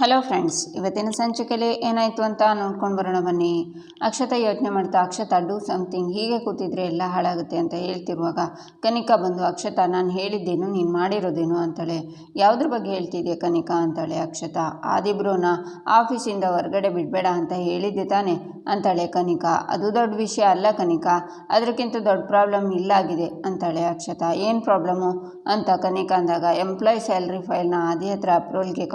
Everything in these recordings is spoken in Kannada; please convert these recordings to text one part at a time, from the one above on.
ಹಲೋ ಫ್ರೆಂಡ್ಸ್, ಇವತ್ತಿನ ಸಂಚಿಕೆಯಲ್ಲಿ ಏನಾಯಿತು ಅಂತ ನೋಡ್ಕೊಂಡು ಬರೋಣ ಬನ್ನಿ. ಅಕ್ಷತಾ ಯೋಚನೆ ಮಾಡ್ತಾ, ಅಕ್ಷತಾ ಡೂ ಸಮಥಿಂಗ್, ಹೀಗೆ ಕೂತಿದ್ರೆ ಎಲ್ಲ ಹಾಳಾಗುತ್ತೆ ಅಂತ ಹೇಳ್ತಿರುವಾಗ ಕನಿಕಾ ಬಂದು, ಅಕ್ಷತಾ ನಾನು ಹೇಳಿದ್ದೇನು ನೀನು ಮಾಡಿರೋದೇನು ಅಂತಾಳೆ. ಯಾವುದ್ರ ಬಗ್ಗೆ ಹೇಳ್ತಿದ್ಯಾ ಕನಿಕಾ ಅಂತಾಳೆ ಅಕ್ಷತಾ. ಆದಿಬ್ರೋನ ಆಫೀಸಿಂದ ಹೊರಗಡೆ ಬಿಡಬೇಡ ಅಂತ ಹೇಳಿದ್ದೆ ತಾನೆ ಅಂತಾಳೆ ಕನಿಕಾ. ಅದು ದೊಡ್ಡ ವಿಷಯ ಅಲ್ಲ ಕನಿಕಾ, ಅದಕ್ಕಿಂತ ದೊಡ್ಡ ಪ್ರಾಬ್ಲಮ್ ಇಲ್ಲಾಗಿದೆ ಅಂತಾಳೆ ಅಕ್ಷತಾ. ಏನು ಪ್ರಾಬ್ಲಮ್ಮು ಅಂತ ಕನಿಕಾ ಅಂದಾಗ, ಎಂಪ್ಲಾಯ್ ಸ್ಯಾಲ್ರಿ ಫೈಲ್ನ ಆದಿ ಹತ್ರ ಅಪ್ರೂವಲ್ಗೆ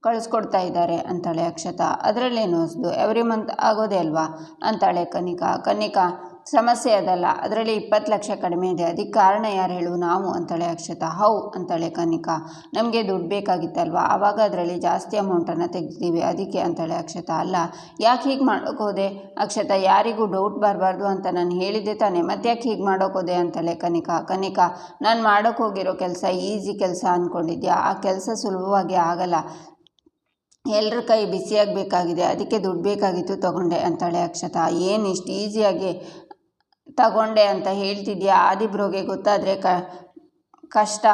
ಕಳಿಸ್ಕೊಡ್ತಾ ಇದ್ದಾರೆ ಅಂತಾಳೆ ಅಕ್ಷತಾ. ಅದರಲ್ಲೇನು ಹೊಸದು, ಎವ್ರಿ ಮಂತ್ ಆಗೋದೇ ಅಲ್ವಾ ಅಂತಾಳೆ ಕನಿಕಾ. ಸಮಸ್ಯೆ ಅದಲ್ಲ, ಅದರಲ್ಲಿ 20 ಲಕ್ಷ ಕಡಿಮೆ ಇದೆ, ಅದಕ್ಕೆ ಕಾರಣ ಯಾರು ಹೇಳು? ನಾವು ಅಂತಾಳೆ ಅಕ್ಷತಾ. ಹೌ ಅಂತಾಳೆ ಕನಿಕಾ. ನಮಗೆ ದುಡ್ಡು ಬೇಕಾಗಿತ್ತಲ್ವಾ, ಆವಾಗ ಅದರಲ್ಲಿ ಜಾಸ್ತಿ ಅಮೌಂಟನ್ನು ತೆಗೆದಿದ್ದೀವಿ ಅದಕ್ಕೆ ಅಂತಾಳೆ ಅಕ್ಷತಾ. ಅಲ್ಲ, ಯಾಕೆ ಹೀಗೆ ಮಾಡೋಕ್ಕೋದೆ ಅಕ್ಷತಾ? ಯಾರಿಗೂ ಡೌಟ್ ಬರಬಾರ್ದು ಅಂತ ನಾನು ಹೇಳಿದ್ದೆ ತಾನೆ, ಮತ್ತೆ ಯಾಕೆ ಹೀಗೆ ಮಾಡೋಕ್ಕೋದೆ ಅಂತಾಳೆ ಕನಿಕಾ. ನಾನು ಮಾಡೋಕ್ಕೋಗಿರೋ ಕೆಲಸ ಈಸಿ ಕೆಲಸ ಅಂದ್ಕೊಂಡಿದ್ಯಾ? ಆ ಕೆಲಸ ಸುಲಭವಾಗಿ ಆಗಲ್ಲ, ಎಲ್ಲರ ಕೈ ಬಿಸಿಯಾಗಬೇಕಾಗಿದೆ, ಅದಕ್ಕೆ ದುಡ್ಡು ಬೇಕಾಗಿತ್ತು ತಗೊಂಡೆ ಅಂತಾಳೆ ಅಕ್ಷತಾ. ಏನು ಇಷ್ಟು ಈಸಿಯಾಗಿ ತಗೊಂಡೆ ಅಂತ ಹೇಳ್ತಿದ್ಯಾ? ಆದಿಬ್ರೋಗೆ ಗೊತ್ತಾದರೆ ಕಷ್ಟ,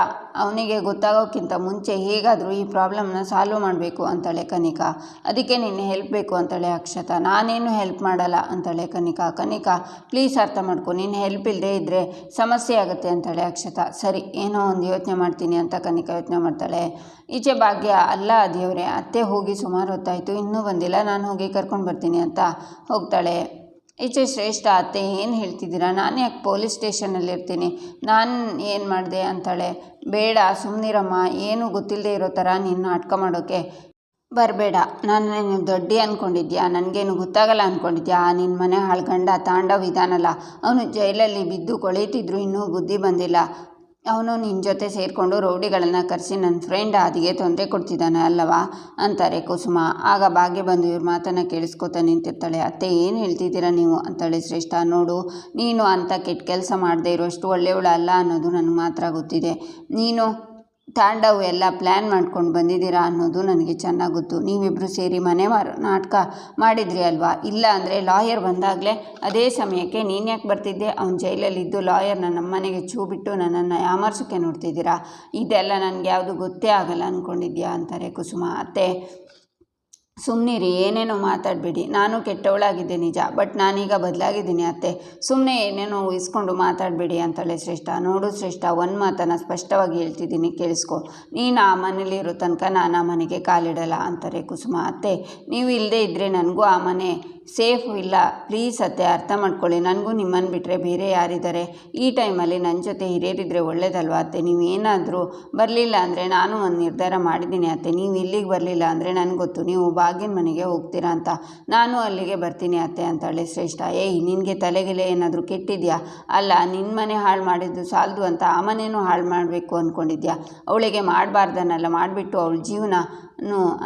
ಅವನಿಗೆ ಗೊತ್ತಾಗೋಕ್ಕಿಂತ ಮುಂಚೆ ಹೇಗಾದರೂ ಈ ಪ್ರಾಬ್ಲಮ್ನ ಸಾಲ್ವ್ ಮಾಡಬೇಕು ಅಂತಾಳೆ ಕನಿಕಾ. ಅದಕ್ಕೆ ನಿನ್ನೆ ಹೆಲ್ಪ್ ಬೇಕು ಅಂತಾಳೆ ಅಕ್ಷತಾ. ನಾನೇನು ಹೆಲ್ಪ್ ಮಾಡಲ್ಲ ಅಂತಾಳೆ ಕನಿಕಾ. ಪ್ಲೀಸ್ ಅರ್ಥ ಮಾಡ್ಕೊ, ನಿನ್ನ ಹೆಲ್ಪ್ ಇಲ್ಲದೆ ಇದ್ದರೆ ಸಮಸ್ಯೆ ಆಗುತ್ತೆ ಅಂತಾಳೆ ಅಕ್ಷತಾ. ಸರಿ, ಏನೋ ಒಂದು ಯೋಚನೆ ಮಾಡ್ತೀನಿ ಅಂತ ಕನಿಕಾ ಯೋಚನೆ ಮಾಡ್ತಾಳೆ. ಈಚೆ ಭಾಗ್ಯ, ಅಲ್ಲ ದೇವ್ರೆ, ಅತ್ತೆ ಹೋಗಿ ಸುಮಾರು ಹೊತ್ತಾಯಿತು, ಇನ್ನೂ ಬಂದಿಲ್ಲ, ನಾನು ಹೋಗಿ ಕರ್ಕೊಂಡು ಬರ್ತೀನಿ ಅಂತ ಹೋಗ್ತಾಳೆ. ಈಚೆ ಶ್ರೇಷ್ಠ, ಅತ್ತೆ ಏನು ಹೇಳ್ತಿದ್ದೀರಾ? ನಾನು ಯಾಕೆ ಪೊಲೀಸ್ ಸ್ಟೇಷನಲ್ಲಿರ್ತೀನಿ, ನಾನು ಏನು ಮಾಡಿದೆ ಅಂತಾಳೆ. ಬೇಡ ಸುಮ್ಮನಿರಮ್ಮ, ಏನು ಗೊತ್ತಿಲ್ಲದೆ ಇರೋ ಥರ ನಿನ್ನ ನಾಟಕ ಮಾಡೋಕ್ಕೆ ಬರಬೇಡ. ನಾನು ದೊಡ್ಡಿ ಅಂದ್ಕೊಂಡಿದ್ಯಾ? ನನಗೇನು ಗೊತ್ತಾಗಲ್ಲ ಅಂದ್ಕೊಂಡಿದ್ಯಾ? ನಿನ್ನ ಮನೆ ಹಾಳ್ಗಂಡ ತಾಂಡವ್ ಇದಾನಲ್ಲ, ಅವನು ಜೈಲಲ್ಲಿ ಬಿದ್ದು ಕೊಳೀತಿದ್ರು, ಇನ್ನೂ ಬುದ್ಧಿ ಬಂದಿಲ್ಲ. ಅವನು ನಿನ್ನ ಜೊತೆ ಸೇರಿಕೊಂಡು ರೌಡಿಗಳನ್ನು ಕರೆಸಿ ನನ್ನ ಫ್ರೆಂಡ್ ಆದಿಗೆ ತೊಂದರೆ ಕೊಡ್ತಿದ್ದಾನೆ ಅಲ್ಲವಾ ಅಂತಾರೆ ಕುಸುಮ. ಆಗ ಭಾಗ್ಯ ಬಂದು ಇವ್ರ ಮಾತನ್ನು ಕೇಳಿಸ್ಕೊತಾ ನಿಂತಿರ್ತಾಳೆ. ಅತ್ತೆ ಏನು ಹೇಳ್ತಿದ್ದೀರಾ ನೀವು ಅಂತಾಳೆ ಶ್ರೇಷ್ಠ. ನೋಡು, ನೀನು ಅಂಥ ಕೆಟ್ಟ ಕೆಲಸ ಮಾಡದೇ ಇರೋಷ್ಟು ಒಳ್ಳೆಯವಳು ಅಲ್ಲ ಅನ್ನೋದು ನನಗೆ ಮಾತ್ರ ಗೊತ್ತಿದೆ. ನೀನು ತಾಂಡವ್ ಎಲ್ಲ ಪ್ಲ್ಯಾನ್ ಮಾಡ್ಕೊಂಡು ಬಂದಿದ್ದೀರಾ ಅನ್ನೋದು ನನಗೆ ಚೆನ್ನಾಗಿ ಗೊತ್ತು. ನೀವಿಬ್ಬರು ಸೇರಿ ಮನೆ ನಾಟಕ ಮಾಡಿದ್ರಿ ಅಲ್ವಾ? ಇಲ್ಲ ಅಂದರೆ ಲಾಯರ್ ಬಂದಾಗಲೇ ಅದೇ ಸಮಯಕ್ಕೆ ನೀನು ಯಾಕೆ ಬರ್ತಿದ್ದೆ? ಅವ್ನು ಜೈಲಲ್ಲಿದ್ದು ಲಾಯರ್ನ ನಮ್ಮ ಮನೆಗೆ ಚೂ ಬಿಟ್ಟು ನನ್ನನ್ನು ಯಾಮರ್ಸೋಕ್ಕೆ ನೋಡ್ತಿದ್ದೀರಾ? ಇದೆಲ್ಲ ನನಗೆ ಯಾವುದು ಗೊತ್ತೇ ಆಗಲ್ಲ ಅಂದ್ಕೊಂಡಿದ್ಯಾ ಅಂತಾರೆ ಕುಸುಮ. ಅತ್ತೆ ಸುಮ್ಮನಿರಿ, ಏನೇನೋ ಮಾತಾಡಬೇಡಿ. ನಾನು ಕೆಟ್ಟವಳಾಗಿದ್ದೆ ನಿಜ, ಬಟ್ ನಾನೀಗ ಬದಲಾಗಿದ್ದೀನಿ ಅತ್ತೆ, ಸುಮ್ಮನೆ ಏನೇನೋ ಊಹಿಸ್ಕೊಂಡು ಮಾತಾಡಬೇಡಿ ಅಂತಾಳೆ ಶ್ರೇಷ್ಠ. ನೋಡು ಶ್ರೇಷ್ಠ, ಒಂದು ಮಾತನ್ನು ಸ್ಪಷ್ಟವಾಗಿ ಹೇಳ್ತಿದ್ದೀನಿ, ಕೇಳಿಸ್ಕೊ. ನೀನು ಆ ಮನೇಲಿರೋ ತನಕ ನಾನು ಆ ಮನೆಗೆ ಕಾಲಿಡಲ್ಲ ಅಂತಾರೆ ಕುಸುಮ. ಅತ್ತೆ ನೀವು ಇಲ್ಲದೆ ಇದ್ದರೆ ನನಗೂ ಆ ಮನೆ ಸೇಫ್ ಇಲ್ಲ, ಪ್ಲೀಸ್ ಅತ್ತೆ ಅರ್ಥ ಮಾಡ್ಕೊಳ್ಳಿ. ನನಗೂ ನಿಮ್ಮನ್ನು ಬಿಟ್ಟರೆ ಬೇರೆ ಯಾರಿದ್ದಾರೆ? ಈ ಟೈಮಲ್ಲಿ ನನ್ನ ಜೊತೆ ಹಿರಿಯರಿದ್ದರೆ ಒಳ್ಳೇದಲ್ವ ಅತ್ತೆ? ನೀವು ಏನಾದರೂ ಬರಲಿಲ್ಲ ಅಂದರೆ ನಾನು ಒಂದು ನಿರ್ಧಾರ ಮಾಡಿದ್ದೀನಿ ಅತ್ತೆ. ನೀವು ಇಲ್ಲಿಗೆ ಬರಲಿಲ್ಲ ಅಂದರೆ ನನಗೆ ಗೊತ್ತು ನೀವು ಭಾಗ್ಯನ ಮನೆಗೆ ಹೋಗ್ತೀರಾ ಅಂತ, ನಾನು ಅಲ್ಲಿಗೆ ಬರ್ತೀನಿ ಅತ್ತೆ ಅಂತಾಳೆ ಶ್ರೇಷ್ಠ. ಏಯ್, ನಿನಗೆ ತಲೆಗೆಲೆ ಏನಾದರೂ ಕೆಟ್ಟಿದ್ಯಾ? ಅಲ್ಲ, ನಿನ್ನ ಮನೆ ಹಾಳು ಮಾಡಿದ್ದು ಸಾಲದು ಅಂತ ಆ ಮನೇನೂ ಹಾಳು ಮಾಡಬೇಕು ಅಂದ್ಕೊಂಡಿದ್ಯಾ? ಅವಳಿಗೆ ಮಾಡಬಾರ್ದನ್ನೆಲ್ಲ ಮಾಡಿಬಿಟ್ಟು ಅವಳ ಜೀವನ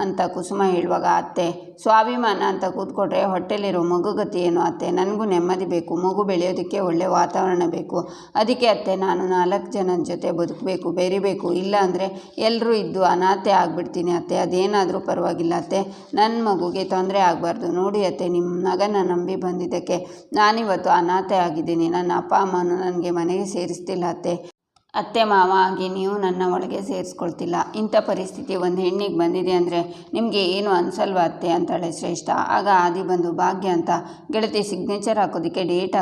ಅಂತ ಕುಸುಮ ಹೇಳುವಾಗ, ಅತ್ತೆ ಸ್ವಾಭಿಮಾನ ಅಂತ ಕೂತ್ಕೊಟ್ರೆ ಹೊಟ್ಟೆಲಿರೋ ಮಗು ಗತಿ ಏನು ಅತ್ತೆ? ನನಗೂ ನೆಮ್ಮದಿ ಬೇಕು, ಮಗು ಬೆಳೆಯೋದಕ್ಕೆ ಒಳ್ಳೆ ವಾತಾವರಣ ಬೇಕು. ಅದಕ್ಕೆ ಅತ್ತೆ ನಾನು 4 ಜನದ ಜೊತೆ ಬದುಕಬೇಕು, ಬೆರಿಬೇಕು. ಇಲ್ಲ ಅಂದರೆ ಎಲ್ಲರೂ ಇದ್ದು ಅನಾಥೆ ಆಗಿಬಿಡ್ತೀನಿ ಅತ್ತೆ. ಅದೇನಾದರೂ ಪರವಾಗಿಲ್ಲ ಅತ್ತೆ, ನನ್ನ ಮಗುಗೆ ತೊಂದರೆ ಆಗಬಾರ್ದು. ನೋಡಿ ಅತ್ತೆ, ನಿಮ್ಮ ಮಗನ ನಂಬಿ ಬಂದಿದ್ದಕ್ಕೆ ನಾನಿವತ್ತು ಅನಾಥೆ ಆಗಿದ್ದೀನಿ. ನನ್ನ ಅಪ್ಪ ಅಮ್ಮನೂ ನನಗೆ ಮನೆಗೆ ಸೇರಿಸ್ತಿಲ್ಲ ಅತ್ತೆ. ಅತ್ತೆ ಮಾವ ಆಗಿ ನೀವು ನನ್ನ ಒಳಗೆ ಸೇರಿಸ್ಕೊಳ್ತಿಲ್ಲ. ಇಂಥ ಪರಿಸ್ಥಿತಿ ಒಂದು ಹೆಣ್ಣಿಗೆ ಬಂದಿದೆ ಅಂದರೆ ನಿಮಗೆ ಏನು ಅನಿಸಲ್ವ ಅತ್ತೆ ಅಂತಾಳೆ ಶ್ರೇಷ್ಠ. ಆಗ ಆದಿ ಬಂದು, ಭಾಗ್ಯ ಅಂತ ಗೆಳತಿ ಸಿಗ್ನೇಚರ್ ಹಾಕೋದಕ್ಕೆ ಲೇಟ್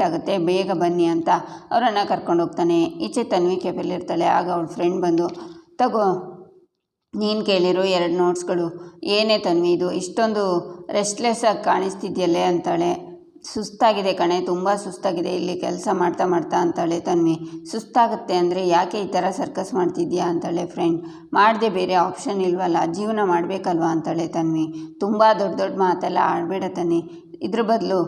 ಆಗುತ್ತೆ, ಬೇಗ ಬನ್ನಿ ಅಂತ ಅವರನ್ನು ಕರ್ಕೊಂಡು ಹೋಗ್ತಾನೆ. ಈಚೆ ತನ್ವಿ ಕೆಫೆಲಿರ್ತಾಳೆ. ಆಗ ಅವಳ ಫ್ರೆಂಡ್ ಬಂದು, ತಗೋ ನೀನು ಕೇಳಿರೋ 2 ನೋಟ್ಸ್ಗಳು. ಏನೇ ತನ್ವಿ ಇದು, ಇಷ್ಟೊಂದು ರೆಸ್ಟ್ಲೆಸ್ ಆಗಿ ಕಾಣಿಸ್ತಿದ್ಯಲ್ಲೇ ಅಂತಾಳೆ. ಸುಸ್ತಾಗಿದೆ ಕಣೆ, ತುಂಬ ಸುಸ್ತಾಗಿದೆ ಇಲ್ಲಿ ಕೆಲಸ ಮಾಡ್ತಾ ಅಂತಾಳೆ ತನ್ವಿ. ಸುಸ್ತಾಗುತ್ತೆ ಅಂದರೆ ಯಾಕೆ ಈ ಥರ ಸರ್ಕಸ್ ಮಾಡ್ತಿದ್ಯಾ ಅಂತಾಳೆ ಫ್ರೆಂಡ್. ಮಾಡದೆ ಬೇರೆ ಆಪ್ಷನ್ ಇಲ್ವಲ್ಲ, ಜೀವನ ಮಾಡಬೇಕಲ್ವ ಅಂತಾಳೆ ತನ್ವಿ. ತುಂಬ ದೊಡ್ಡ ಮಾತೆಲ್ಲ ಆಡಬೇಡ ತನ್ನಿ, ಇದ್ರ ಬದಲು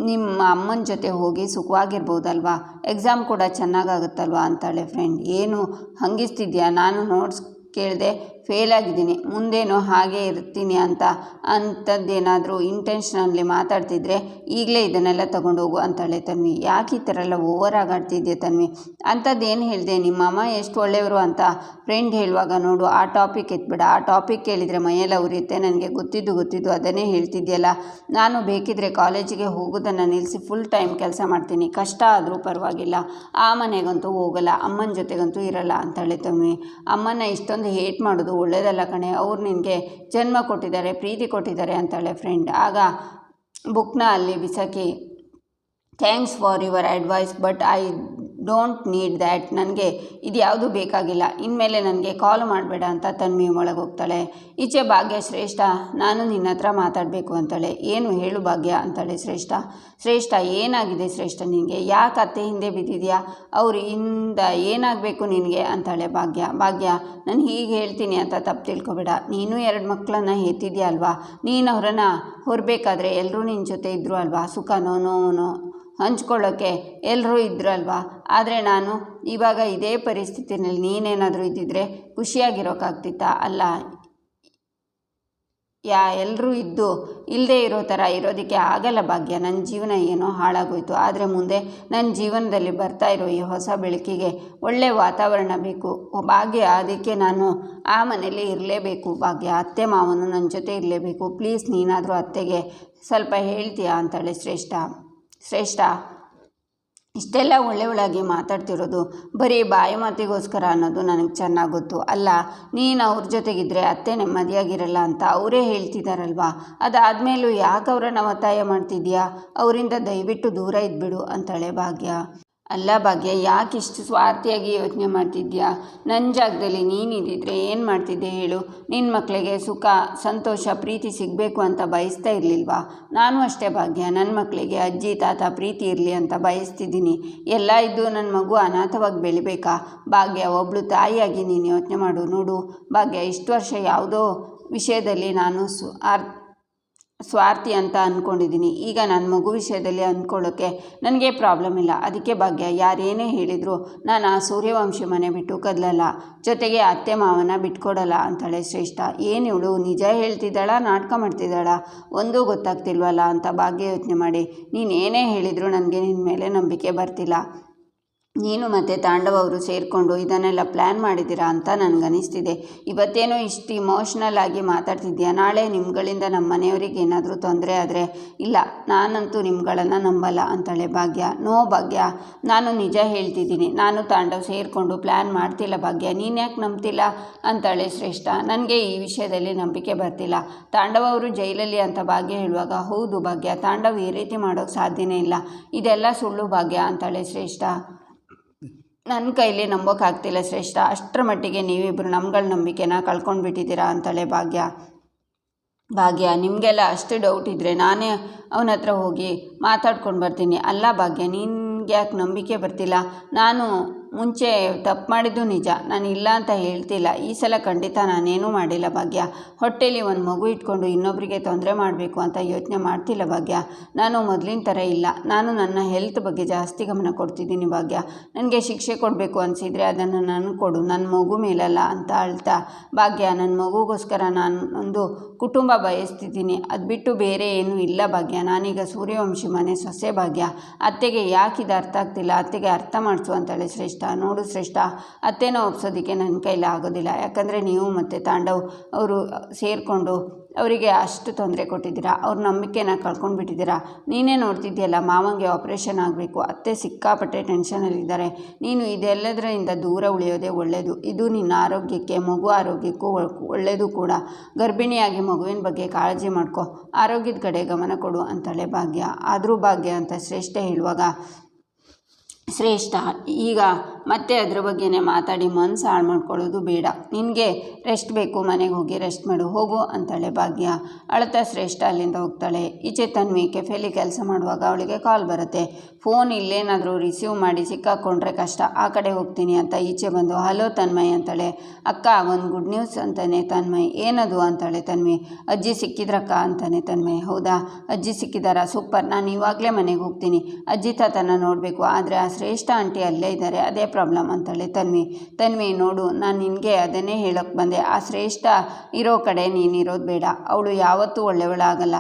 ನಿಮ್ಮ ಅಮ್ಮನ ಜೊತೆ ಹೋಗಿ ಸುಖವಾಗಿರ್ಬೋದಲ್ವಾ, ಎಕ್ಸಾಮ್ ಕೂಡ ಚೆನ್ನಾಗಾಗುತ್ತಲ್ವ ಅಂತಾಳೆ ಫ್ರೆಂಡ್. ಏನು ಹಂಗಿಸ್ತಿದ್ಯಾ? ನಾನು ನೋಟ್ಸ್ ಕೇಳಿದೆ, ಫೇಲ್ ಆಗಿದ್ದೀನಿ, ಮುಂದೇನೋ ಹಾಗೇ ಇರ್ತೀನಿ ಅಂಥದ್ದೇನಾದರೂ ಇಂಟೆನ್ಷನಲ್ಲಿ ಮಾತಾಡ್ತಿದ್ರೆ ಈಗಲೇ ಇದನ್ನೆಲ್ಲ ತೊಗೊಂಡೋಗು ಅಂತಾಳೆ ತನ್ವಿ. ಯಾಕೆ ಈ ಥರ ಎಲ್ಲ ಓವರ್ ಆಗಾಡ್ತಿದ್ದೆ ತನ್ವಿ? ಅಂಥದ್ದೇನು ಹೇಳಿದೆ? ನಿಮ್ಮ ಅಮ್ಮ ಎಷ್ಟು ಒಳ್ಳೆಯವರು ಅಂತ ಫ್ರೆಂಡ್ ಹೇಳುವಾಗ, ನೋಡು ಆ ಟಾಪಿಕ್ ಎತ್ಬೇಡ. ಆ ಟಾಪಿಕ್ ಕೇಳಿದರೆ ಮೈಯೆಲ್ಲ ಉರಿಯುತ್ತೆ. ನನಗೆ ಗೊತ್ತಿದ್ದು ಅದನ್ನೇ ಹೇಳ್ತಿದ್ಯಲ್ಲ. ನಾನು ಬೇಕಿದ್ರೆ ಕಾಲೇಜಿಗೆ ಹೋಗೋದನ್ನು ನಿಲ್ಲಿಸಿ ಫುಲ್ ಟೈಮ್ ಕೆಲಸ ಮಾಡ್ತೀನಿ, ಕಷ್ಟ ಆದರೂ ಪರವಾಗಿಲ್ಲ, ಆ ಮನೆಗಂತೂ ಹೋಗಲ್ಲ, ಅಮ್ಮನ ಜೊತೆಗಂತೂ ಇರಲ್ಲ ಅಂತಾಳೆ ತನ್ವಿ. ಅಮ್ಮನ ಇಷ್ಟೊಂದು ಹೇಟ್ ಮಾಡೋದು ಒಳ್ಳೆಯದಲ್ಲ ಕಣೆ, ಅವ್ರು ನಿನಗೆ ಜನ್ಮ ಕೊಟ್ಟಿದ್ದಾರೆ, ಪ್ರೀತಿ ಕೊಟ್ಟಿದ್ದಾರೆ ಅಂತಾಳೆ ಫ್ರೆಂಡ್. ಆಗ ಬುಕ್ನ ಅಲ್ಲಿ ಬಿಸಾಕಿ, thanks for your advice but I don't need that, ನನಗೆ ಇದು ಯಾವುದೂ ಬೇಕಾಗಿಲ್ಲ, ಇನ್ಮೇಲೆ ನನಗೆ ಕಾಲ್ ಮಾಡಬೇಡ ಅಂತ ತನ್ವಿ ಒಳಗೆ ಹೋಗ್ತಾಳೆ. ಈಚೆ ಭಾಗ್ಯ, ಶ್ರೇಷ್ಠ ನಾನು ನಿನ್ನ ಹತ್ರ ಮಾತಾಡಬೇಕು ಅಂತಾಳೆ. ಏನು ಹೇಳು ಭಾಗ್ಯ ಅಂತಾಳೆ ಶ್ರೇಷ್ಠ. ಶ್ರೇಷ್ಠ ಏನಾಗಿದೆ ಶ್ರೇಷ್ಠ ನಿನಗೆ, ಯಾಕೆ ಅತ್ತೆ ಹಿಂದೆ ಬಿದ್ದಿದೆಯಾ, ಅವರಿಂದ ಏನಾಗಬೇಕು ನಿನಗೆ ಅಂತಾಳೆ ಭಾಗ್ಯ. ಭಾಗ್ಯ ನಾನು ಹೀಗೆ ಹೇಳ್ತೀನಿ ಅಂತ ತಪ್ಪು ತಿಳ್ಕೊಬೇಡ, ನೀನು 2 ಮಕ್ಕಳನ್ನ ಹೆತ್ತಿದ್ಯಾ ಅಲ್ವಾ, ನೀನು ಅವರನ್ನು ಹೊರಬೇಕಾದ್ರೆ ಎಲ್ಲರೂ ನಿನ್ನ ಜೊತೆ ಇದ್ದರು ಅಲ್ವಾ, ಸುಖನೋ ನೋವೋ ಹಂಚ್ಕೊಳ್ಳೋಕ್ಕೆ ಎಲ್ಲರೂ ಇದ್ರಲ್ವಾ. ಆದರೆ ನಾನು ಇವಾಗ ಇದೇ ಪರಿಸ್ಥಿತಿನಲ್ಲಿ ನೀನೇನಾದರೂ ಇದ್ದಿದ್ರೆ ಖುಷಿಯಾಗಿರೋಕ್ಕಾಗ್ತಿತ್ತಾ? ಅಲ್ಲ, ಎಲ್ಲರೂ ಇದ್ದು ಇಲ್ಲದೆ ಇರೋ ಥರ ಇರೋದಕ್ಕೆ ಆಗಲ್ಲ ಭಾಗ್ಯ. ನನ್ನ ಜೀವನ ಏನೋ ಹಾಳಾಗೋಯ್ತು, ಆದರೆ ಮುಂದೆ ನನ್ನ ಜೀವನದಲ್ಲಿ ಬರ್ತಾ ಇರೋ ಈ ಹೊಸ ಬೆಳಕಿಗೆ ಒಳ್ಳೆಯ ವಾತಾವರಣ ಬೇಕು ಭಾಗ್ಯ. ಅದಕ್ಕೆ ನಾನು ಆ ಮನೇಲಿ ಇರಲೇಬೇಕು ಭಾಗ್ಯ, ಅತ್ತೆ ಮಾವನು ನನ್ನ ಜೊತೆ ಇರಲೇಬೇಕು. ಪ್ಲೀಸ್ ನೀನಾದರೂ ಅತ್ತೆಗೆ ಸ್ವಲ್ಪ ಹೇಳ್ತೀಯಾ ಅಂತಾಳೆ ಶ್ರೇಷ್ಠ. ಶ್ರೇಷ್ಠ ಇಷ್ಟೆಲ್ಲ ಒಳ್ಳೆಯವಳಾಗಿ ಮಾತಾಡ್ತಿರೋದು ಬರೀ ಬಾಯಿ ಮಾತಿಗೋಸ್ಕರ ಅನ್ನೋದು ನನಗೆ ಚೆನ್ನಾಗಿ ಗೊತ್ತು. ಅಲ್ಲ, ನೀನು ಅವ್ರ ಜೊತೆಗಿದ್ರೆ ಅತ್ತೆ ನೆಮ್ಮದಿಯಾಗಿರಲ್ಲ ಅಂತ ಅವರೇ ಹೇಳ್ತಿದ್ದಾರಲ್ವಾ, ಅದಾದಮೇಲೂ ಯಾಕೆ ಅವರನ್ನು ಒತ್ತಾಯ ಮಾಡ್ತಿದ್ಯಾ, ಅವರಿಂದ ದಯವಿಟ್ಟು ದೂರ ಇದ್ಬಿಡು ಅಂತಾಳೆ ಭಾಗ್ಯ. ಅಲ್ಲ ಭಾಗ್ಯ, ಯಾಕೆ ಇಷ್ಟು ಸ್ವಾರ್ಥಿಯಾಗಿ ಯೋಚನೆ ಮಾಡ್ತಿದ್ಯಾ, ನನ್ನ ಜಾಗದಲ್ಲಿ ನೀನಿದ್ದಿದ್ರೆ ಏನು ಮಾಡ್ತಿದ್ದೆ ಹೇಳು, ನಿನ್ನ ಮಕ್ಕಳಿಗೆ ಸುಖ ಸಂತೋಷ ಪ್ರೀತಿ ಸಿಗಬೇಕು ಅಂತ ಬಯಸ್ತಾ ಇರಲಿಲ್ವಾ? ನಾನು ಅಷ್ಟೇ ಭಾಗ್ಯ, ನನ್ನ ಮಕ್ಕಳಿಗೆ ಅಜ್ಜಿ ತಾತ ಪ್ರೀತಿ ಇರಲಿ ಅಂತ ಬಯಸ್ತಿದ್ದೀನಿ. ಎಲ್ಲ ಇದ್ದು ನನ್ನ ಮಗು ಅನಾಥವಾಗಿ ಬೆಳಿಬೇಕಾ ಭಾಗ್ಯ? ಒಬ್ಬಳು ತಾಯಿಯಾಗಿ ನೀನು ಯೋಚನೆ ಮಾಡು. ನೋಡು ಭಾಗ್ಯ, ಇಷ್ಟು ವರ್ಷ ಯಾವುದೋ ವಿಷಯದಲ್ಲಿ ನಾನು ಸ್ವಾರ್ಥಿ ಅಂತ ಅಂದ್ಕೊಂಡಿದ್ದೀನಿ, ಈಗ ನನ್ನ ಮಗು ವಿಷಯದಲ್ಲಿ ಅಂದ್ಕೊಳ್ಳೋಕ್ಕೆ ನನಗೆ ಪ್ರಾಬ್ಲಮ್ ಇಲ್ಲ. ಅದಕ್ಕೆ ಭಾಗ್ಯ, ಯಾರೇನೇ ಹೇಳಿದರೂ ನಾನು ಆ ಸೂರ್ಯವಂಶಿ ಮನೆ ಬಿಟ್ಟು ಕದಲಲ್ಲ, ಜೊತೆಗೆ ಅತ್ತೆ ಮಾವನ ಬಿಟ್ಕೊಡಲ್ಲ ಅಂತಾಳೆ ಶ್ರೇಷ್ಠ. ಏನು ಇವಳು ನಿಜ ಹೇಳ್ತಿದ್ದಾಳಾ ನಾಟಕ ಮಾಡ್ತಿದ್ದಾಳಾ ಒಂದೂ ಗೊತ್ತಾಗ್ತಿಲ್ವಲ್ಲ ಅಂತ ಭಾಗ್ಯ ಯೋಚನೆ ಮಾಡಿ, ನೀನು ಏನೇ ಹೇಳಿದರೂ ನನಗೆ ನಿನ್ನ ಮೇಲೆ ನಂಬಿಕೆ ಬರ್ತಿಲ್ಲ. ನೀನು ಮತ್ತು ತಾಂಡವ್ ಅವರು ಸೇರಿಕೊಂಡು ಇದನ್ನೆಲ್ಲ ಪ್ಲ್ಯಾನ್ ಮಾಡಿದ್ದೀರಾ ಅಂತ ನನಗನ್ನಿಸ್ತಿದೆ. ಇವತ್ತೇನೋ ಇಷ್ಟು ಇಮೋಷ್ನಲ್ ಆಗಿ ಮಾತಾಡ್ತಿದ್ಯಾ, ನಾಳೆ ನಿಮ್ಗಳಿಂದ ನಮ್ಮ ಮನೆಯವರಿಗೆ ಏನಾದರೂ ತೊಂದರೆ ಆದರೆ ಇಲ್ಲ, ನಾನಂತೂ ನಿಮ್ಗಳನ್ನು ನಂಬಲ್ಲ ಅಂತಾಳೆ ಭಾಗ್ಯ. ನೋ ಭಾಗ್ಯ, ನಾನು ನಿಜ ಹೇಳ್ತಿದ್ದೀನಿ, ನಾನು ತಾಂಡವ್ ಸೇರಿಕೊಂಡು ಪ್ಲ್ಯಾನ್ ಮಾಡ್ತಿಲ್ಲ ಭಾಗ್ಯ, ನೀನು ಯಾಕೆ ನಂಬ್ತಿಲ್ಲ ಅಂತಾಳೆ ಶ್ರೇಷ್ಠ. ನನಗೆ ಈ ವಿಷಯದಲ್ಲಿ ನಂಬಿಕೆ ಬರ್ತಿಲ್ಲ. ತಾಂಡವ್ ಅವರು ಜೈಲಲ್ಲಿ ಅಂತ ಭಾಗ್ಯ ಹೇಳುವಾಗ, ಹೌದು ಭಾಗ್ಯ, ತಾಂಡವ್ ಈ ರೀತಿ ಮಾಡೋಕ್ಕೆ ಸಾಧ್ಯನೇ ಇಲ್ಲ, ಇದೆಲ್ಲ ಸುಳ್ಳು ಭಾಗ್ಯ ಅಂತಾಳೆ ಶ್ರೇಷ್ಠ. ನನ್ನ ಕೈಲಿ ನಂಬೋಕ್ಕಾಗ್ತಿಲ್ಲ ಶ್ರೇಷ್ಠ, ಅಷ್ಟರ ಮಟ್ಟಿಗೆ ನೀವಿಬ್ಬರು ನಮ್ಗಳ ನಂಬಿಕೆನ ಕಳ್ಕೊಂಡ್ಬಿಟ್ಟಿದ್ದೀರಾ ಅಂತಾಳೆ ಭಾಗ್ಯ. ಭಾಗ್ಯ, ನಿಮಗೆಲ್ಲ ಅಷ್ಟು ಡೌಟ್ ಇದ್ದರೆ ನಾನೇ ಅವನ ಹತ್ರ ಹೋಗಿ ಮಾತಾಡ್ಕೊಂಡು ಬರ್ತೀನಿ. ಅಲ್ಲ ಭಾಗ್ಯ, ನಿನ್ಗೆ ಯಾಕೆ ನಂಬಿಕೆ ಬರ್ತಿಲ್ಲ? ನಾನು ಮುಂಚೆ ತಪ್ಪು ಮಾಡಿದ್ದು ನಿಜ, ನಾನು ಇಲ್ಲ ಅಂತ ಹೇಳ್ತಿಲ್ಲ. ಈ ಸಲ ಖಂಡಿತ ನಾನೇನೂ ಮಾಡಿಲ್ಲ ಭಾಗ್ಯ. ಹೊಟ್ಟೆಲಿ ಒಂದು ಮಗು ಇಟ್ಕೊಂಡು ಇನ್ನೊಬ್ಬರಿಗೆ ತೊಂದರೆ ಮಾಡಬೇಕು ಅಂತ ಯೋಚನೆ ಮಾಡ್ತಿಲ್ಲ ಭಾಗ್ಯ. ನಾನು ಮೊದಲಿನ ಥರ ಇಲ್ಲ, ನಾನು ನನ್ನ ಹೆಲ್ತ್ ಬಗ್ಗೆ ಜಾಸ್ತಿ ಗಮನ ಕೊಡ್ತಿದ್ದೀನಿ ಭಾಗ್ಯ. ನನಗೆ ಶಿಕ್ಷೆ ಕೊಡಬೇಕು ಅನಿಸಿದರೆ ಅದನ್ನು ನನಗೆ ಕೊಡು, ನನ್ನ ಮಗು ಮೇಲಲ್ಲ ಅಂತ ಅಳ್ತಾ ಭಾಗ್ಯ. ನನ್ನ ಮಗುಗೋಸ್ಕರ ನಾನು ಒಂದು ಕುಟುಂಬ ಬಯಸ್ತಿದ್ದೀನಿ, ಅದು ಬಿಟ್ಟು ಬೇರೆ ಏನೂ ಇಲ್ಲ ಭಾಗ್ಯ. ನಾನೀಗ ಸೂರ್ಯವಂಶಿ ಮನೆ ಸೊಸೆ ಭಾಗ್ಯ. ಅತ್ತೆಗೆ ಯಾಕೆ ಇದು ಅರ್ಥ ಆಗ್ತಿಲ್ಲ, ಅತ್ತೆಗೆ ಅರ್ಥ ಮಾಡಿಸು ಅಂತಾಳೆ ಶ್ರೇಷ್ಠ. ನೋಡು ಶ್ರೇಷ್ಠ, ಅತ್ತೆನ ಒಪ್ಸೋದಕ್ಕೆ ನನ್ನ ಕೈಲಿ ಆಗೋದಿಲ್ಲ, ಯಾಕಂದರೆ ನೀವು ಮತ್ತು ತಾಂಡವ್ ಅವರು ಸೇರಿಕೊಂಡು ಅವರಿಗೆ ಅಷ್ಟು ತೊಂದರೆ ಕೊಟ್ಟಿದ್ದೀರಾ, ಅವ್ರ ನಂಬಿಕೆನ ಕಳ್ಕೊಂಡ್ಬಿಟ್ಟಿದ್ದೀರಾ. ನೀನೇ ನೋಡ್ತಿದ್ದೀಯಲ್ಲ, ಮಾವಂಗೆ ಆಪ್ರೇಷನ್ ಆಗಬೇಕು, ಅತ್ತೆ ಸಿಕ್ಕಾಪಟ್ಟೆ ಟೆನ್ಷನಲ್ಲಿದ್ದಾರೆ. ನೀನು ಇದೆಲ್ಲದರಿಂದ ದೂರ ಉಳಿಯೋದೇ ಒಳ್ಳೆಯದು. ಇದು ನಿನ್ನ ಆರೋಗ್ಯಕ್ಕೆ, ಮಗು ಆರೋಗ್ಯಕ್ಕೂ ಒಳ್ಳೆಯದು ಕೂಡ. ಗರ್ಭಿಣಿಯಾಗಿ ಮಗುವಿನ ಬಗ್ಗೆ ಕಾಳಜಿ ಮಾಡ್ಕೊ, ಆರೋಗ್ಯದ ಕಡೆ ಗಮನ ಕೊಡು ಅಂತಾಳೆ ಭಾಗ್ಯ. ಆದರೂ ಭಾಗ್ಯ ಅಂತ ಶ್ರೇಷ್ಠ ಹೇಳುವಾಗ, ಶ್ರೇಷ್ಠ ಈಗ ಮತ್ತೆ ಅದ್ರ ಬಗ್ಗೆನೇ ಮಾತಾಡಿ ಮನಸ್ಸು ಹಾಳು ಮಾಡ್ಕೊಳ್ಳೋದು ಬೇಡ, ನಿನಗೆ ರೆಸ್ಟ್ ಬೇಕು, ಮನೆಗೆ ಹೋಗಿ ರೆಸ್ಟ್ ಮಾಡು ಹೋಗು ಅಂತಾಳೆ ಭಾಗ್ಯ. ಅಳ್ತಾ ಶ್ರೇಷ್ಠ ಅಲ್ಲಿಂದ ಹೋಗ್ತಾಳೆ. ಈಚೆ ತನ್ವಿ ಕೆಫೆಲಿ ಕೆಲಸ ಮಾಡುವಾಗ ಅವಳಿಗೆ ಕಾಲ್ ಬರುತ್ತೆ. ಫೋನ್ ಇಲ್ಲೇನಾದರೂ ರಿಸೀವ್ ಮಾಡಿ ಸಿಕ್ಕಾಕೊಂಡ್ರೆ ಕಷ್ಟ, ಆ ಕಡೆ ಹೋಗ್ತೀನಿ ಅಂತ ಈಚೆ ಬಂದು ಹಲೋ ತನ್ಮಯ್ ಅಂತಾಳೆ. ಅಕ್ಕ ಒಂದು ಗುಡ್ ನ್ಯೂಸ್ ಅಂತಾನೆ ತನ್ಮಯ್. ಏನದು ಅಂತಾಳೆ ತನ್ವಿ. ಅಜ್ಜಿ ಸಿಕ್ಕಿದ್ರಕ್ಕ ಅಂತಾನೆ ತನ್ಮಯ್. ಹೌದಾ, ಅಜ್ಜಿ ಸಿಕ್ಕಿದಾರಾ, ಸೂಪರ್, ನಾನು ಇವಾಗಲೇ ಮನೆಗೆ ಹೋಗ್ತೀನಿ, ಅಜ್ಜಿ ತಾತನ ನೋಡಬೇಕು, ಆದರೆ ಆ ಶ್ರೇಷ್ಠ ಆಂಟಿ ಅಲ್ಲೇ ಇದ್ದಾರೆ, ಅದೇ ಪ್ರಾಬ್ಲಮ್ ಅಂತಾಳೆ ತನ್ವಿ. ನೋಡು, ನಾನು ನಿನಗೆ ಅದನ್ನೇ ಹೇಳೋಕ್ಕೆ ಬಂದೆ, ಆ ಶ್ರೇಷ್ಠ ಇರೋ ಕಡೆ ನೀನಿರೋದು ಬೇಡ, ಅವಳು ಯಾವತ್ತೂ ಒಳ್ಳೆಯವಳಾಗಲ್ಲ,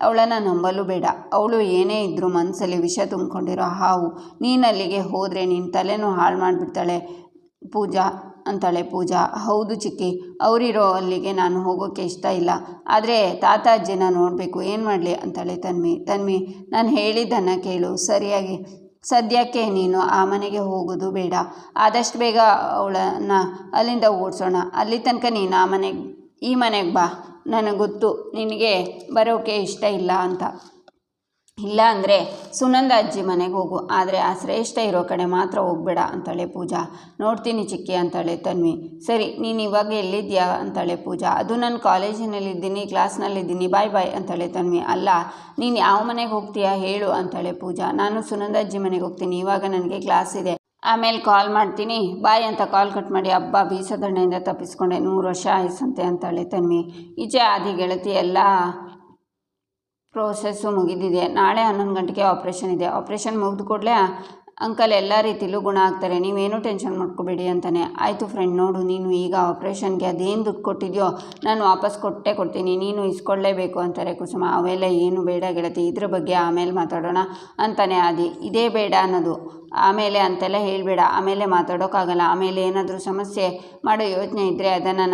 ಅವಳನ್ನು ನಂಬಲು ಬೇಡ. ಅವಳು ಏನೇ ಇದ್ದರೂ ಮನಸ್ಸಲ್ಲಿ ವಿಷ ತುಂಬಿಕೊಂಡಿರೋ ಹಾವು, ನೀನಲ್ಲಿಗೆ ಹೋದರೆ ನಿನ್ನ ತಲೆನೂ ಹಾಳು ಮಾಡಿಬಿಡ್ತಾಳೆ ಪೂಜಾ ಅಂತಾಳೆ ಪೂಜಾ. ಹೌದು ಚಿಕ್ಕಿ, ಅವರಿರೋ ಅಲ್ಲಿಗೆ ನಾನು ಹೋಗೋಕ್ಕೆ ಇಷ್ಟ ಇಲ್ಲ, ಆದರೆ ತಾತ ಅಜ್ಜಿನ ನೋಡಬೇಕು, ಏನು ಮಾಡಲಿ ಅಂತಾಳೆ ತನ್ವಿ. ನಾನು ಹೇಳಿದ್ದನ್ನು ಕೇಳು, ಸದ್ಯಕ್ಕೆ ನೀನು ಆ ಮನೆಗೆ ಹೋಗೋದು ಬೇಡ. ಆದಷ್ಟು ಬೇಗ ಅವಳನ್ನು ಅಲ್ಲಿಂದ ಓಡಿಸೋಣ. ಅಲ್ಲಿ ತನಕ ನೀನು ಈ ಮನೆಗೆ ಬಾ. ನನಗೆ ಗೊತ್ತು ನಿನಗೆ ಬರೋಕ್ಕೆ ಇಷ್ಟ ಇಲ್ಲ ಅಂತ. ಇಲ್ಲ ಅಂದರೆ ಸುನಂದ ಅಜ್ಜಿ ಮನೆಗೆ ಹೋಗು, ಆದರೆ ಆ ಶ್ರೇಷ್ಠ ಇರೋ ಕಡೆ ಮಾತ್ರ ಹೋಗಬೇಡ ಅಂತಾಳೆ ಪೂಜಾ. ನೋಡ್ತೀನಿ ಚಿಕ್ಕಿ ಅಂತಾಳೆ ತನ್ವಿ. ಸರಿ, ನೀನು ಇವಾಗ ಎಲ್ಲಿದ್ದೀಯಾ ಅಂತಾಳೆ ಪೂಜಾ. ಅದು ನಾನು ಕಾಲೇಜಿನಲ್ಲಿದ್ದೀನಿ, ಕ್ಲಾಸ್ನಲ್ಲಿದ್ದೀನಿ, ಬಾಯ್ ಬಾಯ್ ಅಂತಾಳೆ ತನ್ವಿ. ಅಲ್ಲ, ನೀನು ಯಾವ ಮನೆಗೆ ಹೋಗ್ತೀಯಾ ಹೇಳು ಅಂತಾಳೆ ಪೂಜಾ. ನಾನು ಸುನಂದ ಅಜ್ಜಿ ಮನೆಗೆ ಹೋಗ್ತೀನಿ, ಇವಾಗ ನನಗೆ ಕ್ಲಾಸ್ ಇದೆ, ಆಮೇಲೆ ಕಾಲ್ ಮಾಡ್ತೀನಿ, ಬಾಯ್ ಅಂತ ಕಾಲ್ ಕಟ್ ಮಾಡಿ ಹಬ್ಬ ಬೀಸದಣ್ಣೆಯಿಂದ ತಪ್ಪಿಸ್ಕೊಂಡೆ, 100 ವರ್ಷ ಆಯ್ಸಂತೆ ಅಂತಾಳೆ ತನ್ವಿ. ಈಚೆ ಆದಿ ಗೆಳತಿ ಎಲ್ಲ ಪ್ರೋಸೆಸ್ಸು ಮುಗಿದಿದೆ. ನಾಳೆ 11 ಗಂಟೆಗೆ ಆಪ್ರೇಷನ್ ಇದೆ. ಆಪ್ರೇಷನ್ ಮುಗಿದ ಕೂಡಲೇ ಅಂಕಲ್ ಎಲ್ಲ ರೀತಿಲೂ ಗುಣ ಆಗ್ತಾರೆ, ನೀವೇನೂ ಟೆನ್ಷನ್ ಮಾಡ್ಕೋಬೇಡಿ ಅಂತಾನೆ. ಆಯಿತು ಫ್ರೆಂಡ್, ನೋಡು ನೀನು ಈಗ ಆಪ್ರೇಷನ್ಗೆ ಅದೇನು ದುಡ್ಡು ಕೊಟ್ಟಿದೆಯೋ ನಾನು ವಾಪಸ್ ಕೊಡ್ತೀನಿ, ನೀನು ಇಸ್ಕೊಳ್ಳೇಬೇಕು ಅಂತಾರೆ ಕುಸುಮ. ಅವೆಲ್ಲ ಏನು ಬೇಡ ಗೆಳತಿ, ಇದ್ರ ಬಗ್ಗೆ ಆಮೇಲೆ ಮಾತಾಡೋಣ ಅಂತಾನೆ ಆದಿ. ಇದೇ ಬೇಡ ಅನ್ನೋದು, ಆಮೇಲೆ ಅಂತೆಲ್ಲ ಹೇಳಬೇಡ, ಆಮೇಲೆ ಮಾತಾಡೋಕ್ಕಾಗಲ್ಲ. ಆಮೇಲೆ ಏನಾದರೂ ಸಮಸ್ಯೆ ಮಾಡೋ ಯೋಚನೆ ಇದ್ದರೆ ಅದನ್ನು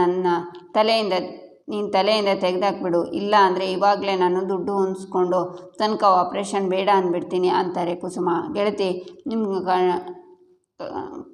ನೀನು ತಲೆಯಿಂದ ತೆಗೆದಾಕ್ಬಿಡು. ಇಲ್ಲ ಅಂದರೆ ಇವಾಗಲೇ ನಾನು ದುಡ್ಡು ಹೊಂದಿಸ್ಕೊಂಡು ತನಕ ಆಪ್ರೇಷನ್ ಬೇಡ ಅಂದ್ಬಿಡ್ತೀನಿ ಅಂತಾರೆ ಕುಸುಮ. ಗೆಳತಿ, ನಿಮ್ಮ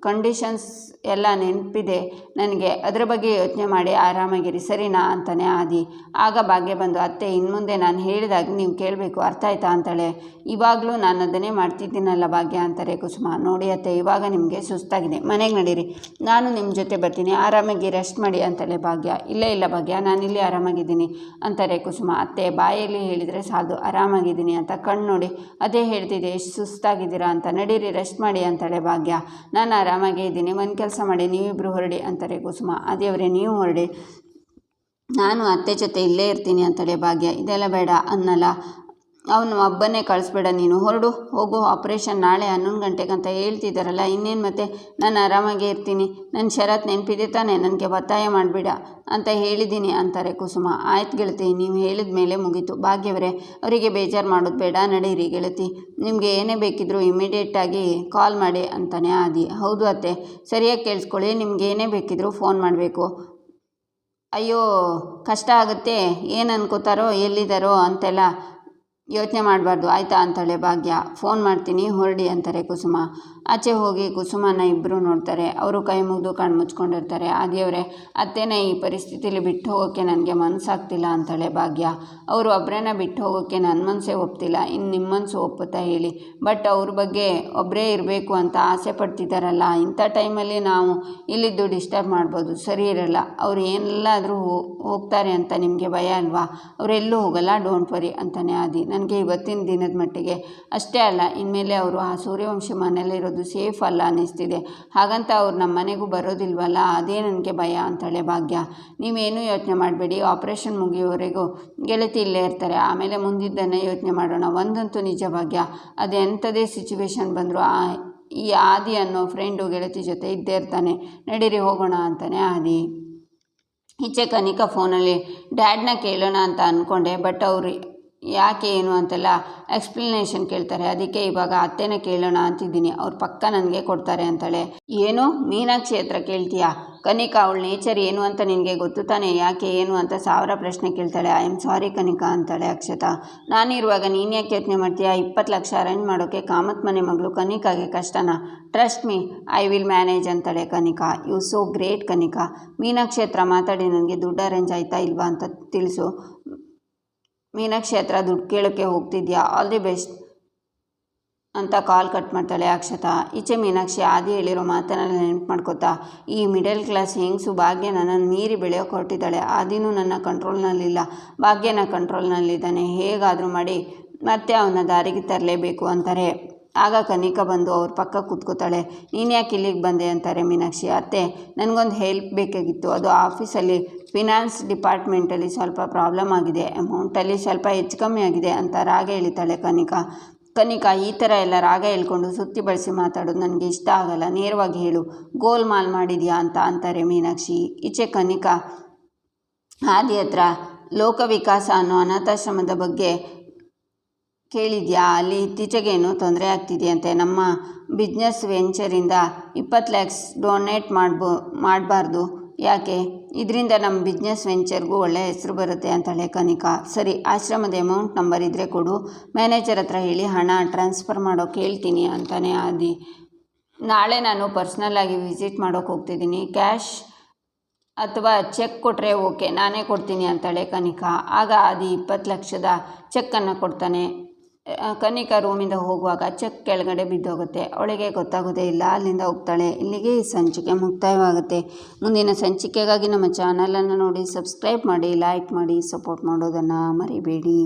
ಕಂಡೀಷನ್ಸ್ ಎಲ್ಲ ನೆನಪಿದೆ ನನಗೆ, ಅದರ ಬಗ್ಗೆ ಯೋಚನೆ ಮಾಡಿ ಆರಾಮಾಗಿರಿ ಸರಿನಾ ಅಂತಾನೆ ಆದಿ. ಆಗ ಭಾಗ್ಯ ಬಂದು, ಅತ್ತೆ ಇನ್ಮುಂದೆ ನಾನು ಹೇಳಿದಾಗ ನೀವು ಕೇಳಬೇಕು, ಅರ್ಥ ಆಯ್ತಾ ಅಂತಾಳೆ. ಇವಾಗಲೂ ನಾನು ಅದನ್ನೇ ಮಾಡ್ತಿದ್ದೀನಲ್ಲ ಭಾಗ್ಯ ಅಂತಾರೆ ಕುಸುಮ. ನೋಡಿ ಅತ್ತೆ, ಇವಾಗ ನಿಮಗೆ ಸುಸ್ತಾಗಿದೆ, ಮನೆಗೆ ನಡೀರಿ, ನಾನು ನಿಮ್ಮ ಜೊತೆ ಬರ್ತೀನಿ, ಆರಾಮಾಗಿ ರೆಸ್ಟ್ ಮಾಡಿ ಅಂತಾಳೆ ಭಾಗ್ಯ. ಇಲ್ಲ ಭಾಗ್ಯ, ನಾನಿಲ್ಲಿ ಆರಾಮಾಗಿದ್ದೀನಿ ಅಂತಾರೆ ಕುಸುಮ. ಅತ್ತೆ ಬಾಯಲ್ಲಿ ಹೇಳಿದರೆ ಸಾಲದು, ಆರಾಮಾಗಿದ್ದೀನಿ ಅಂತ ಕಣ್ಣು ನೋಡಿ ಅದೇ ಹೇಳ್ತಿದೆ, ಎಷ್ಟು ಸುಸ್ತಾಗಿದ್ದೀರಾ ಅಂತ, ನಡೀರಿ ರೆಸ್ಟ್ ಮಾಡಿ ಅಂತಾಳೆ ಭಾಗ್ಯ. ನಾನು ಆರಾಮಾಗೇ ಇದ್ದೀನಿ, ಒಂದು ಕೆಲಸ ಮಾಡಿ, ನೀವಿಬ್ಬರು ಹೊರಡಿ ಅಂತಾರೆ ಕುಸುಮ. ಅದೇವರೇ ನೀವು ಹೊರಡಿ, ನಾನು ಅತ್ತೆ ಜೊತೆ ಇಲ್ಲೇ ಇರ್ತೀನಿ ಅಂತಾಳೆ ಭಾಗ್ಯ. ಇದೆಲ್ಲ ಬೇಡ ಅನ್ನಲ್ಲ, ಅವನು ಒಬ್ಬನೇ ಕಳಿಸ್ಬೇಡ, ನೀನು ಹೋಗು, ಆಪ್ರೇಷನ್ ನಾಳೆ 11 ಗಂಟೆಗೆ ಅಂತ ಹೇಳ್ತಿದ್ದಾರಲ್ಲ, ಇನ್ನೇನು ಮತ್ತೆ, ನಾನು ಆರಾಮಾಗೇ ಇರ್ತೀನಿ, ನನ್ನ ಷರತ್ತು ನೆನಪಿದೆ ತಾನೆ, ನನಗೆ ಒತ್ತಾಯ ಮಾಡಬೇಡ ಅಂತ ಹೇಳಿದ್ದೀನಿ ಅಂತಾರೆ ಕುಸುಮ. ಆಯ್ತು ಗೆಳತಿ, ನೀವು ಹೇಳಿದ ಮೇಲೆ ಮುಗೀತು. ಭಾಗ್ಯವರೇ, ಅವರಿಗೆ ಬೇಜಾರು ಮಾಡೋದು ಬೇಡ, ನಡೀರಿ ಗೆಳತಿ, ನಿಮಗೆ ಏನೇ ಬೇಕಿದ್ರೂ ಇಮಿಡಿಯೇಟಾಗಿ ಕಾಲ್ ಮಾಡಿ ಅಂತಾನೆ ಆದಿ. ಹೌದು ಅತ್ತೆ, ಸರಿಯಾಗಿ ಕೇಳಿಸ್ಕೊಳ್ಳಿ, ನಿಮ್ಗೆ ಏನೇ ಬೇಕಿದ್ರೂ ಫೋನ್ ಮಾಡಬೇಕು. ಅಯ್ಯೋ ಕಷ್ಟ ಆಗುತ್ತೆ, ಏನು ಅನ್ಕೋತಾರೋ ಎಲ್ಲಿದ್ದಾರೋ ಅಂತೆಲ್ಲ ಯೋಚನೆ ಮಾಡಬಾರ್ದು ಆಯಿತಾ ಅಂತಾಳೆ ಭಾಗ್ಯ. ಫೋನ್ ಮಾಡ್ತೀನಿ, ಹೊರಡಿ ಅಂತಾರೆ ಕುಸುಮ. ಆಚೆ ಹೋಗಿ ಕುಸುಮನ ಇಬ್ಬರು ನೋಡ್ತಾರೆ. ಅವರು ಕೈ ಮುಗಿದು ಕಣ್ಣು ಮುಚ್ಕೊಂಡಿರ್ತಾರೆ. ಆದಿಯವರೇ, ಅತ್ತೆನ ಈ ಪರಿಸ್ಥಿತಿಲಿ ಬಿಟ್ಟು ಹೋಗೋಕ್ಕೆ ನನಗೆ ಮನಸ್ಸಾಗ್ತಿಲ್ಲ ಅಂತಾಳೆ ಭಾಗ್ಯ. ಅವರು ಒಬ್ಬರನ್ನ ಬಿಟ್ಟು ಹೋಗೋಕ್ಕೆ ನನ್ನ ಮನಸ್ಸೇ ಒಪ್ತಿಲ್ಲ, ಇನ್ನು ನಿಮ್ಮ ಮನಸ್ಸು ಒಪ್ಪುತ್ತಾ ಹೇಳಿ. ಬಟ್ ಅವ್ರ ಬಗ್ಗೆ ಒಬ್ಬರೇ ಇರಬೇಕು ಅಂತ ಆಸೆ ಪಡ್ತಿದ್ದಾರಲ್ಲ, ಇಂಥ ಟೈಮಲ್ಲಿ ನಾವು ಇಲ್ಲಿದ್ದು ಡಿಸ್ಟರ್ಬ್ ಮಾಡ್ಬೋದು, ಸರಿ ಇರಲ್ಲ. ಅವ್ರು ಎಲ್ಲಾದರೂ ಹೋಗ್ತಾರೆ ಅಂತ ನಿಮಗೆ ಭಯ ಅಲ್ವಾ? ಅವರೆಲ್ಲೂ ಹೋಗಲ್ಲ, ಡೋಂಟ್ ವರಿ ಅಂತಾನೆ ಆದಿ. ನನಗೆ ಇವತ್ತಿನ ದಿನದ ಮಟ್ಟಿಗೆ ಅಷ್ಟೇ ಅಲ್ಲ, ಇನ್ಮೇಲೆ ಅವರು ಆ ಸೂರ್ಯವಂಶಿ ಮನೇಲಿರೋದು ಸೇಫ್ ಅಲ್ಲ ಅನ್ನಿಸ್ತಿದೆ. ಹಾಗಂತ ಅವ್ರು ನಮ್ಮ ಮನೆಗೂ ಬರೋದಿಲ್ವಲ್ಲ, ಅದೇ ನನಗೆ ಭಯ ಅಂತಾಳೆ ಭಾಗ್ಯ. ನೀವೇನೂ ಯೋಚನೆ ಮಾಡಬೇಡಿ, ಆಪ್ರೇಷನ್ ಮುಗಿಯೋವರೆಗೂ ಗೆಳತಿ ಇಲ್ಲೇ ಇರ್ತಾರೆ, ಆಮೇಲೆ ಮುಂದಿದ್ದನ್ನು ಯೋಚನೆ ಮಾಡೋಣ. ಒಂದಂತೂ ನಿಜ ಭಾಗ್ಯ, ಅದೆಂಥದೇ ಸಿಚುವೇಶನ್ ಬಂದರೂ ಈ ಆದಿ ಅನ್ನೋ ಫ್ರೆಂಡು ಗೆಳತಿ ಜೊತೆ ಇದ್ದೇ ಇರ್ತಾನೆ, ನಡೀರಿ ಹೋಗೋಣ ಅಂತಾನೆ ಆದಿ. ಈಚೆ ಕನಿಕಾ ಫೋನಲ್ಲಿ ಡ್ಯಾಡ್ನ ಕೇಳೋಣ ಅಂತ ಅಂದ್ಕೊಂಡೆ, ಬಟ್ ಅವರು ಯಾಕೆ ಏನು ಅಂತೆಲ್ಲ ಎಕ್ಸ್ಪ್ಲನೇಷನ್ ಕೇಳ್ತಾರೆ, ಅದಕ್ಕೆ ಇವಾಗ ಅತ್ತೆನ ಕೇಳೋಣ ಅಂತಿದ್ದೀನಿ, ಅವ್ರ ಪಕ್ಕ ನನಗೆ ಕೊಡ್ತಾರೆ ಅಂತಾಳೆ. ಏನು ಮೀನಾಕ್ಷಿ ಹತ್ರ ಕೇಳ್ತೀಯಾ? ಕನಿಕಾ, ಅವಳ ನೇಚರ್ ಏನು ಅಂತ ನಿನಗೆ ಗೊತ್ತು ತಾನೆ, ಯಾಕೆ ಏನು ಅಂತ 1000 ಪ್ರಶ್ನೆ ಕೇಳ್ತಾಳೆ. ಐ ಆಮ್ ಸಾರಿ ಕನಿಕಾ ಅಂತಾಳೆ ಅಕ್ಷತಾ. ನಾನಿರುವಾಗ ನೀನು ಯಾಕೆ ಯೋಚನೆ ಮಾಡ್ತೀಯಾ? 20 ಲಕ್ಷ ಅರೇಂಜ್ ಮಾಡೋಕ್ಕೆ ಕಾಮತ್ ಮನೆ ಮಗಳು ಕನಿಕಾಗೆ ಕಷ್ಟನಾ? Trust me, I will manage ಅಂತಾಳೆ Kanika. You so great Kanika. Meenakshi ಹತ್ರ ಮಾತಾಡಿ ನನಗೆ ದುಡ್ಡು ಅರೇಂಜ್ ಆಯಿತಾ ಇಲ್ವಾ ಅಂತ ತಿಳಿಸು. ಮೀನಾಕ್ಷಿ ಹತ್ರ ದುಡ್ಡು ಕೇಳೋಕ್ಕೆ ಹೋಗ್ತಿದ್ಯಾ? ಆಲ್ ದಿ ಬೆಸ್ಟ್ ಅಂತ ಕಾಲ್ ಕಟ್ ಮಾಡ್ತಾಳೆ ಅಕ್ಷತಾ. ಈಚೆ ಮೀನಾಕ್ಷಿ ಆದಿ ಹೇಳಿರೋ ಮಾತನ್ನೆಲ್ಲ ನೆನಪು ಮಾಡ್ಕೋತಾ, ಈ ಮಿಡಲ್ ಕ್ಲಾಸ್ ಹೆಂಗಸು ಭಾಗ್ಯ ನನ್ನನ್ನು ಮೀರಿ ಬೆಳೆಯೋಕೆ ಹೊರಟಿದ್ದಾಳೆ. ಆದಿನೂ ನನ್ನ ಕಂಟ್ರೋಲ್ನಲ್ಲಿಲ್ಲ, ಭಾಗ್ಯನ ಕಂಟ್ರೋಲ್ನಲ್ಲಿದ್ದಾನೆ, ಹೇಗಾದರೂ ಮಾಡಿ ಮತ್ತೆ ಅವನ ದಾರಿಗೆ ತರಲೇಬೇಕು ಅಂತಾರೆ. ಆಗ ಕನಿಕಾ ಬಂದು ಅವ್ರ ಪಕ್ಕ ಕೂತ್ಕೋತಾಳೆ. ನೀನು ಯಾಕೆ ಇಲ್ಲಿಗೆ ಬಂದೆ ಅಂತಾರೆ ಮೀನಾಕ್ಷಿ. ಅತ್ತೆ, ನನಗೊಂದು ಹೆಲ್ಪ್ ಬೇಕಾಗಿತ್ತು, ಅದು ಆಫೀಸಲ್ಲಿ ಫಿನಾನ್ಸ್ ಡಿಪಾರ್ಟ್ಮೆಂಟಲ್ಲಿ ಸ್ವಲ್ಪ ಪ್ರಾಬ್ಲಮ್ ಆಗಿದೆ, ಅಮೌಂಟಲ್ಲಿ ಸ್ವಲ್ಪ ಹೆಚ್ಚು ಕಮ್ಮಿ ಆಗಿದೆ ಅಂತ ರಾಗ ಎಳಿತಾಳೆ ಕನಿಕಾ. ಈ ಥರ ಎಲ್ಲ ರಾಗ ಹೇಳ್ಕೊಂಡು ಸುತ್ತಿ ಬಳಸಿ ಮಾತಾಡೋದು ನನಗೆ ಇಷ್ಟ ಆಗಲ್ಲ, ನೇರವಾಗಿ ಹೇಳು, ಗೋಲ್ಮಾಲ್ ಮಾಡಿದ್ಯಾ ಅಂತ ಅಂತಾರೆ ಮೀನಾಕ್ಷಿ. ಈಚೆ ಕನಿಕಾ ಆದಿ ಹತ್ರ ಲೋಕ ವಿಕಾಸ ಅನ್ನೋ ಅನಾಥಾಶ್ರಮದ ಬಗ್ಗೆ ಕೇಳಿದ್ಯಾ? ಅಲ್ಲಿ ಇತ್ತೀಚೆಗೇನು ತೊಂದರೆ ಆಗ್ತಿದೆಯಂತೆ, ನಮ್ಮ ಬಿಸ್ನೆಸ್ ವೆಂಚರಿಂದ 20 ಲ್ಯಾಕ್ಸ್ ಡೊನೇಟ್ ಮಾಡಬಾರ್ದು, ಯಾಕೆ? ಇದರಿಂದ ನಮ್ಮ ಬಿಸ್ನೆಸ್ ವೆಂಚರ್ಗೂ ಒಳ್ಳೆಯ ಹೆಸರು ಬರುತ್ತೆ ಅಂತಾಳೆ ಕನಿಕಾ. ಸರಿ, ಆಶ್ರಮದ ಅಮೌಂಟ್ ನಂಬರ್ ಇದ್ದರೆ ಕೊಡು, ಮ್ಯಾನೇಜರ್ ಹತ್ರ ಹೇಳಿ ಹಣ ಟ್ರಾನ್ಸ್ಫರ್ ಮಾಡೋಕೆ ಹೇಳ್ತೀನಿ ಅಂತಾನೆ ಆದಿ. ನಾಳೆ ನಾನು ಪರ್ಸ್ನಲ್ಲಾಗಿ ವಿಸಿಟ್ ಮಾಡೋಕೆ ಹೋಗ್ತಿದ್ದೀನಿ, ಕ್ಯಾಶ್ ಅಥವಾ ಚೆಕ್ ಕೊಟ್ಟರೆ ಓಕೆ, ನಾನೇ ಕೊಡ್ತೀನಿ ಅಂತಾಳೆ ಕನಿಕಾ. ಆಗ ಆದಿ 20 ಲಕ್ಷದ ಚೆಕ್ಕನ್ನು ಕೊಡ್ತಾನೆ. ಕನಿಕಾ ರೂಮಿಂದ ಹೋಗುವಾಗ ಚೆಕ್ ಕೆಳಗಡೆ ಬಿದ್ದೋಗುತ್ತೆ. ಅವಳಿಗೆ ಗೊತ್ತಾಗೋದೇ ಇಲ್ಲ, ಅಲ್ಲಿಂದ ಹೋಗ್ತಾಳೆ. ಇಲ್ಲಿಗೆ ಈ ಸಂಚಿಕೆ ಮುಕ್ತಾಯವಾಗುತ್ತೆ. ಮುಂದಿನ ಸಂಚಿಕೆಗಾಗಿ ನಮ್ಮ ಚಾನಲನ್ನು ನೋಡಿ ಸಬ್ಸ್ಕ್ರೈಬ್ ಮಾಡಿ, ಲೈಕ್ ಮಾಡಿ, ಸಪೋರ್ಟ್ ಮಾಡೋದನ್ನು ಮರಿಬೇಡಿ.